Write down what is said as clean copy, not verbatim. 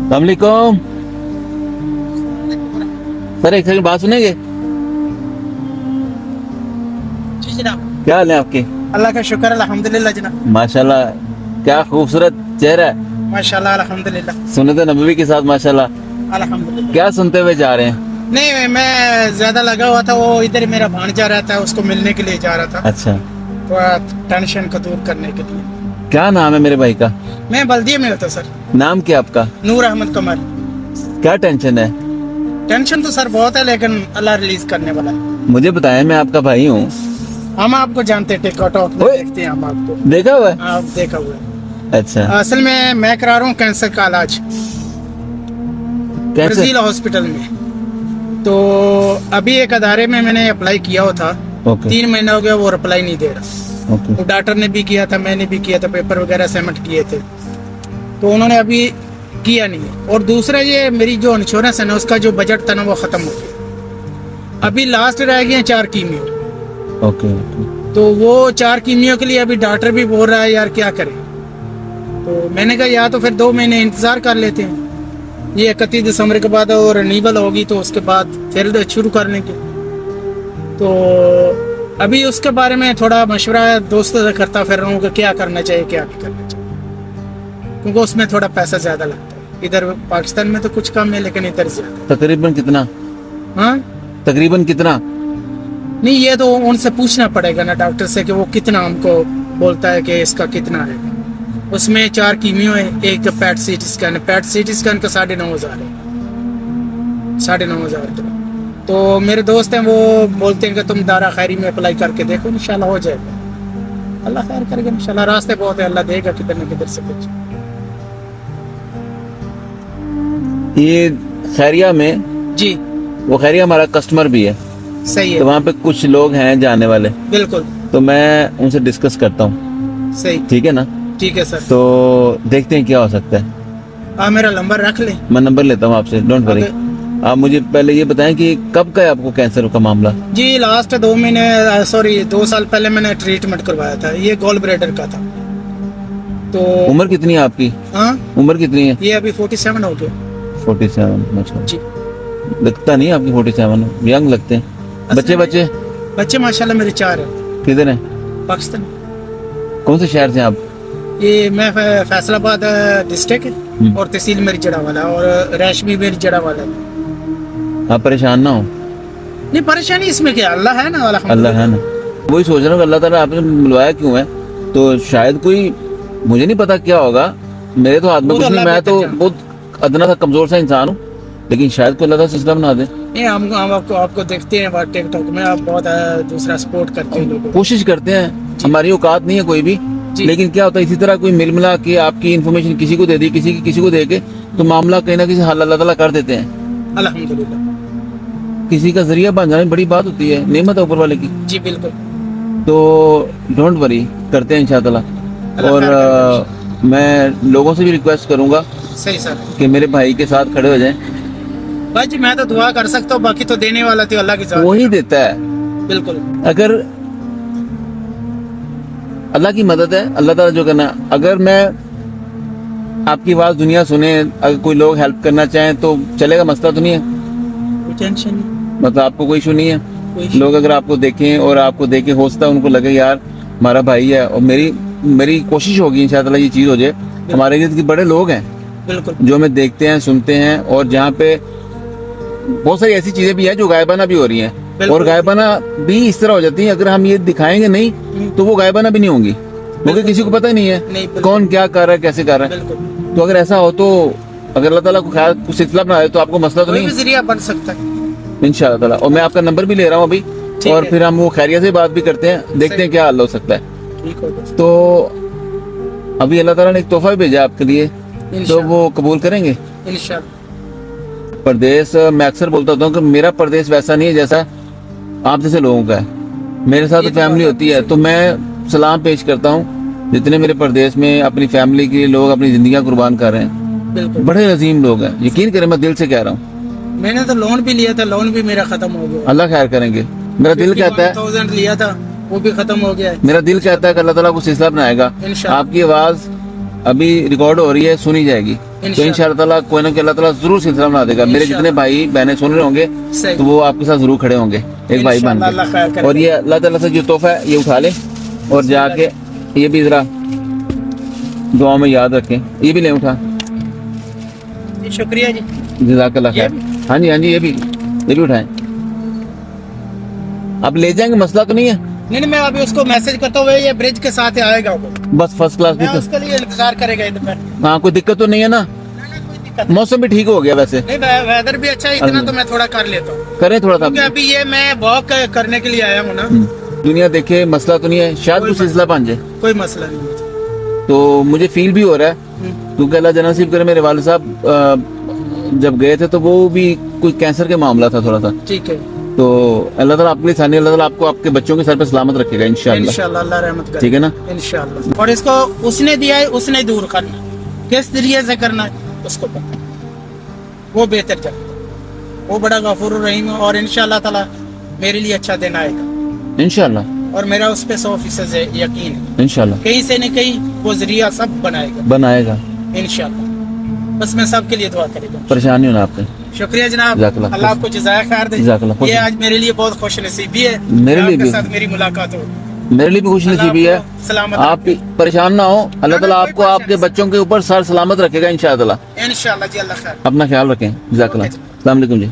السلام علیکم سر، ایک سیکنڈ بات سنیں گے؟ جی جناب، کیا حال ہے آپ کے؟ اللہ کا شکر الحمدللہ جناب، ماشاءاللہ، کیا خوبصورت چہرہ ہے، ماشاءاللہ الحمدللہ سنت نبوی کے ساتھ ماشاءاللہ۔ الحمدللہ۔ کیا سنتے ہوئے جا رہے ہیں؟ نہیں میں زیادہ لگا ہوا تھا، وہ ادھر میرا بھانجا رہتا ہے، اس کو ملنے کے لیے جا رہا تھا، اچھا، تھوڑا ٹینشن کو دور کرنے کے لیے۔ کیا نام ہے میرے بھائی کا؟ میں بلدیہ میں ہوتا سر، نام کیا آپ کا؟ نور احمد قمر۔ کیا ٹینشن ہے؟ ٹینشن تو سر بہت ہے، لیکن اللہ ریلیز کرنے والا ہے۔ مجھے بتائیں، میں آپ کا بھائی ہوں۔ ہم آپ کو جانتے ہیں، ٹک ٹاک میں دیکھتے ہیں ہم آپ کو، دیکھا ہوا ہے؟ آپ دیکھا ہوا ہے۔ اچھا، اصل میں کرا رہا ہوں کینسر کا علاج کیسے؟ برزیل ہاسپٹل میں۔ تو ابھی ایک ادارے میں نے اپلائی کیا ہوا تھا، اوکے 3 مہینہ ہو گیا، وہ رپلائی نہیں دے رہا۔ اوکے، وہ ڈاکٹر نے بھی کیا تھا، میں نے بھی کیا تھا، پیپر وغیرہ سبمٹ کیے تھے، تو انہوں نے ابھی کیا نہیں ہے۔ اور دوسرا یہ میری جو انشورنس ہے نا، اس کا جو بجٹ تھا نا، وہ ختم ہو گیا، ابھی لاسٹ رہ گئے ہیں 4 کیمیو۔ اوکے، تو وہ 4 کیمیو کے لیے ابھی ڈاکٹر بھی بول رہا ہے یار کیا کریں۔ تو میں نے کہا یا تو پھر 2 مہینے انتظار کر لیتے ہیں، یہ 31 دسمبر کے بعد اور رینیول ہوگی تو اس کے بعد پھر شروع کر لیں گے۔ تو ابھی اس کے بارے میں تھوڑا مشورہ دوستوں سے کرتا پھر رہا ہوں کہ کیا کرنا چاہیے کیا نہیں کرنا چاہیے، کیونکہ اس میں تھوڑا پیسہ زیادہ لگتا ہے۔ ادھر پاکستان میں تو کچھ کم ہے، لیکن ادھر زیادہ۔ تقریباً کتنا؟ ہاں تقریباً کتنا؟ نہیں، یہ تو ان سے پوچھنا پڑے گا نا ڈاکٹر سے کہ وہ کتنا ہم کو بولتا ہے کہ اس کا کتنا ہے۔ اس میں 4 کیمیو ہے، ایک پیٹ سی ٹی اسکین ہے، پیٹ سی ٹی اسکین کا 9,500 ہے، 9,500 تو میرے دوست ہیں وہ بولتے ہیں کہ تم دارا خیری میں اپلائی کر کے دیکھو، انشاءاللہ ہو جائے گا، اللہ خیر کرے گا انشاءاللہ، راستے بہت ہے، اللہ دے گا کدھر نہ کدھر سے کچھ۔ یہ خیریہ میں، جی وہ خیریہ ہمارا کسٹمر بھی ہے، صحیح تو ہے، وہاں پہ کچھ لوگ ہیں جانے والے، بالکل تو میں ان سے ڈسکس کرتا ہوں، صحیح، ٹھیک ہے نا؟ ٹھیک ہے سر۔ تو دیکھتے ہیں کیا ہو سکتا ہے۔ آپ میرا نمبر رکھ لیں۔ میں نمبر لیتا ہوں آپ سے، ڈونٹ وری۔ آپ مجھے پہلے یہ بتائیں کہ کب کا ہے آپ کو کینسر کا معاملہ؟ جی لاسٹ 2 سال پہلے میں نے ٹریٹمنٹ کروایا تھا، یہ گول بلیڈر کا تھا۔ تو عمر کتنی ہے آپ کی؟ ہاں عمر کتنی ہے؟ یہ ابھی 47 ہو گیا 47، ماشاء جی۔ اللہ، لگتا نہیں آپ کی 47، ینگ لگتے ہیں۔ بچے بچے ماشاءاللہ میرے 4 ہیں، کدھر ہیں؟ پاکستان۔ کون سے شہر سے ہیں آپ؟ یہ میں فیصل آباد ڈسٹرکٹ اور تحصیل میری جڑا والا اور ریشمی میری جڑا والا۔ آپ پریشان نہ ہو، نہیں پریشانی اس میں کیا، اللہ ہے نا، اللہ ہے نا۔ وہی سوچ رہا ہوں کہ اللہ تعالیٰ آپ نے ملوایا کیوں ہے، تو شاید کوئی، مجھے نہیں پتا کیا ہوگا، میرے تو ہاتھ میں کچھ نہیں، میں تو بہت ادنا سا کمزور سا انسان ہوں، لیکن شاید کوئی اللہ تعالیٰ سلسلہ بنا دے۔ نہیں ہم آپ کو دیکھتے ہیں ٹک ٹاک میں، آپ بہت دوسرا سپورٹ کرتے ہیں لوگوں کو۔ کوشش کرتے ہیں، ہماری اوقات نہیں ہے کوئی بھی، جی۔ لیکن کیا ہوتا ہے اسی طرح کوئی مل ملا کے آپ کی انفارمیشن کسی کو دے دی، کسی کو دے کے، تو معاملہ کہیں نہ کسی حال اللہ تعالیٰ کر دیتے ہیں۔ الحمدللہ کسی کا ذریعہ بن جانا بڑی بات ہوتی ہے، نعمت ہے اوپر والے کی۔ جی بالکل، تو ڈونٹ وری، کرتے ہیں انشاءاللہ۔ اللہ اور خیر کرے میں لوگوں سے بھی ریکویسٹ کروں گا صحیح سر۔ کہ میرے بھائی کے ساتھ کھڑے ہو جائیں، بھائی جی میں تو دعا کر سکتا ہوں، باقی تو دینے والا تو اللہ کی ذات ہے۔ وہی دیتا ہے۔ بالکل اگر اللہ کی مدد ہے، اللہ تعالیٰ جو کرنا، اگر میں آپ کی آواز دنیا سنے، اگر کوئی لوگ ہیلپ کرنا چاہیں تو چلے گا، مسئلہ تو نہیں ہے، کوئی ٹینشن نہیں، مطلب آپ کو کوئی ایشو نہیں ہے؟ کوئی لوگ اگر آپ کو دیکھیں اور آپ کو دیکھ کے ہوستا ان کو لگے یار ہمارا بھائی ہے، اور میری کوشش ہوگی انشاءاللہ یہ چیز ہو جائے۔ ہمارے ارد گرد بڑے لوگ ہیں بالکل جو ہمیں دیکھتے ہیں، سنتے ہیں، اور جہاں پہ بہت ساری ایسی چیزیں بھی ہیں جو غائبانہ بھی ہو رہی ہیں، اور غائبانہ بھی اس طرح ہو جاتی ہیں، اگر ہم یہ دکھائیں گے نہیں تو وہ غائبانہ بھی نہیں ہوں گی، کیونکہ کسی کو پتہ ہی نہیں ہے کون کیا کر رہا ہے، کیسے کر رہا ہے۔ بالکل، تو اگر ایسا ہو تو اگر اللہ تعالیٰ کو خیال کچھ سلسلہ بنا دے تو آپ کو مسئلہ تو کوئی نہیں بھی ذریعہ بن سکتا ہے انشاءاللہ تعالیٰ۔ اور میں آپ کا نمبر بھی لے رہا ہوں ابھی، اور پھر ہم وہ خیریہ سے بات بھی کرتے ہیں، دیکھتے ہیں کیا حل ہو سکتا ہے۔ ٹھیک ہوگا تو ابھی اللہ تعالیٰ نے ایک تحفہ بھی بھیجا آپ کے لیے، تو وہ قبول کریں گے؟ انشاءاللہ۔ پردیس میں اکثر بولتا ہوتا ہوں کہ میرا پردیس ویسا نہیں ہے جیسا آپ جیسے لوگوں کا ہے، میرے ساتھ فیملی ہوتی ہے، تو میں سلام پیش کرتا ہوں جتنے میرے پردیس میں اپنی فیملی کے لیے لوگ اپنی زندگیاں قربان کر رہے ہیں، بالکل بڑے عظیم لوگ ہیں، یقین کریں، میں دل سے کہہ رہا ہوں۔ میں نے تو لون بھی لیا تھا، لون بھی میرا ختم ہو گیا، اللہ خیر کریں گے، میرا دل کہتا ہے، 51,000 لیا تھا وہ بھی ختم ہو گیا ہے میرا دل کہتا ہے کہ اللہ تعالیٰ کو سلسلہ بنائے گا۔ انشاءاللہ۔ آپ کی آواز ابھی ریکارڈ ہو رہی ہے، سنی جائے گی، تو انشاءاللہ تعالیٰ کوئی نہ کوئی اللہ تعالیٰ ضرور سلسلہ بنا دے گا. میرے جتنے بھائی بہنیں سن رہے ہوں گے صحیح. تو وہ آپ کے ساتھ ضرور کھڑے ہوں گے ایک بھائی بن انشاءاللہ اللہ خیر کے. کرے. اور یہ اللہ تعالیٰ سے جو تحفہ ہے یہ اٹھا لیں اور جا کے یہ بھی ذرا دعاؤں میں یاد رکھیں. یہ بھی لیں اٹھا. جی شکریہ جی. جزاک اللہ خیر. ہاں جی یہ بھی اٹھائیں. اب لے جائیں گے مسئلہ تو نہیں ہے. نہیں میں ابھی اس کو میسج کرتا ہوں یہ برج کے ساتھ آئے گا وہ. بس فرسٹ کلاس. میں اس کے لیے انتظار کرے گا ادھر پہ. ہاں کوئی دقت تو نہیں ہے نا. کوئی دقت موسم بھی ٹھیک ہو گیا ویسے. نہیں ویدر بھی اچھا ہے اتنا تو میں تھوڑا کر لیتا ہوں کریں تھوڑا سا. کیونکہ ابھی یہ میں واک کرنے کے لیے آیا ہوں نا. دنیا دیکھے مسئلہ تو نہیں ہے. شاید کوئی سلسلہ بن جائے کوئی مسئلہ نہیں. تو مجھے فیل بھی ہو رہا ہے کیونکہ اللہ جنت نصیب کرے. میرے والد صاحب جب گئے تھے تو وہ بھی کوئی کینسر کا معاملہ تھا تھوڑا سا. ٹھیک ہے. تو اللہ تعالیٰ آپ کے لیے ثانی اللہ تعالیٰ آپ کو آپ کے بچوں کے سر پہ سلامت رکھے گا انشاءاللہ. انشاءاللہ اللہ رحمت کرے. ٹھیک ہے نا. انشاءاللہ. اور اس کو اس نے دیا ہے اس نے دور کرنا کس ذریعے سے کرنا ہے اس کو پتہ وہ بہتر جائے. وہ بڑا غفور الرحیم ہے اور انشاءاللہ تعالیٰ میرے لیے اچھا دن آئے گا انشاءاللہ. اور میرا اس پہ 100% یقین ہے. انشاءاللہ کہیں سے نہ کہیں وہ ذریعہ سب بنائے گا انشاءاللہ. بس میں سب کے لیے دعا کرے گا. پریشانی ہونا آپ کو. شکریہ جناب. جزاک اللہ. اللہ آپ کو جزائے خیر دے. جزاک اللہ. یہ آج میرے لیے بہت خوش نصیبی ہے. میرے لیے آپ کے بھی. ساتھ میری ملاقات ہو. میرے لیے بھی خوش نصیبی ہے. سلامت آپ پریشان نہ ہو. اللہ تعالیٰ آپ کو آپ کے بچوں کے اوپر سر سلامت رکھے گا انشاءاللہ. انشاءاللہ جی. اللہ خیر. اپنا خیال رکھیں. جزاک اللہ. السلام علیکم جی.